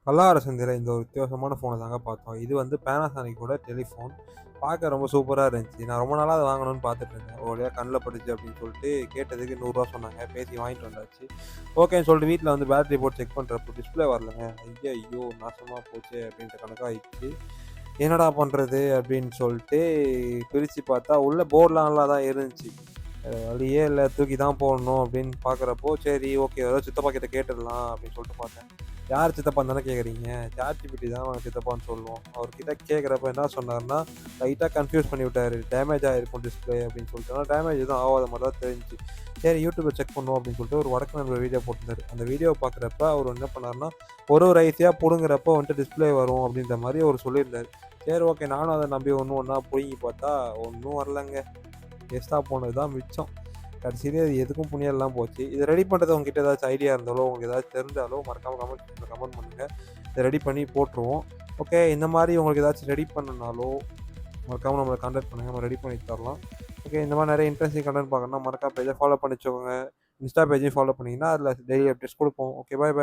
கல்லாரசந்தில இந்த ஒரு வித்தியாசமான ஃபோன தாங்க பார்த்தோம். இது வந்து பேனாசோனிக்கோட டெலிஃபோன். பார்க்க ரொம்ப சூப்பரா இருந்துச்சு. நான் ரொம்ப நாளா அத வாங்கணும்னு பார்த்துட்டு இருந்தேன். ஒரு வழியா கண்ல பட்டுச்சு அப்படின்னு சொல்லிட்டு கேட்டதுக்கு ரூ. 100 சொன்னாங்க. பேசி வாங்கிட்டு வந்தாச்சு. ஓகேன்னு சொல்லிட்டு வீட்ல வந்து பேட்டரி போட்டு செக் பண்றப்போ டிஸ்ப்ளே வரலங்க. ஐயய்யோ! நாசமா போச்சே அப்படின்ற கணக்கா ஆயிடுச்சு. என்னடா பண்றது அப்படின்னு சொல்லிட்டு பிரிச்சு பார்த்தா உள்ள போர்ட்லாம் நல்லா தான் இருந்துச்சு. வேற வழியே இல்ல. தூக்கி தான் போடணும் அப்படின்னு பார்க்குறப்போ, சரி ஓகே ஏதாவது சித்தப்பா கிட்ட கேட்டுடலாம் அப்படின்னு சொல்லிட்டு பார்த்தேன். யார் சித்தப்பான்னு தானே கேட்குறீங்க? ChatGPT தான் சித்தப்பான்னு சொல்லும். அவர்கிட்ட கேட்குறப்ப என்ன சொன்னாருன்னா, லைட்டா கன்ஃப்யூஸ் பண்ணி விட்டாரு. டேமேஜ் ஆயிருக்கும் டிஸ்ப்ளே அப்படின்னு சொல்லிட்டு. ஆனா டேமேஜ் எதுவும் ஆகாத மாரி தான் தெரிஞ்சுச்சு. சரி யூடியூப்ல செக் பண்ணுவோம் அப்படின்னு சொல்லிட்டு ஒரு வடக்கு நண்பர் வீடியோ போட்டிருந்தாரு. அந்த வீடியோவ பார்க்குறப்ப அவரு என்ன பண்ணாருன்னா, ஒரு ஐசியா புடுங்குறப்போ வந்துட்டு டிஸ்ப்ளே வரும் அப்படின்ற மாரி அவரு சொல்லியிருந்தாரு. சரி ஓகே நானும் அத நம்பி ஒண்ணு ஒண்ணா புடுங்கி பார்த்தா, ஒண்ணும் வரலங்க. வேஸ்ட்டா போனது தான் மிச்சம். கடைசியில இது எதுக்கும் புண்ணியம் இல்லாம போச்சு. இத ரெடி பண்றது உங்ககிட்ட ஏதாச்சும் ஐடியா இருந்தாலோ, உங்களுக்கு ஏதாச்சும் தெரிஞ்சாலோ மறக்காம கமெண்ட் செக்ஷன்ல கமெண்ட் பண்ணுங்க. இத ரெடி பண்ணி போட்டுருவோம். ஓகே இந்த மாரி உங்களுக்கு ஏதாச்சும் ரெடி பண்ணணும்னாலோ, மறக்காம நம்மள கான்டாக்ட் பண்ணுங்க. நம்ம ரெடி பண்ணி தரலாம். ஓகே இந்த மாரி நெறைய இன்ட்ரஸ்டிங் கன்டென்ட் பார்க்கணும்னா மறக்காம பேஜ ஃபாலோ பண்ணி வச்சுக்கோங்க. இன்ஸ்டா பேஜையும் ஃபாலோ பண்ணீங்கன்னா, அதில டெய்லி அப்டேட்ஸ் குடுப்போம். ஓகே பாய் பாய்.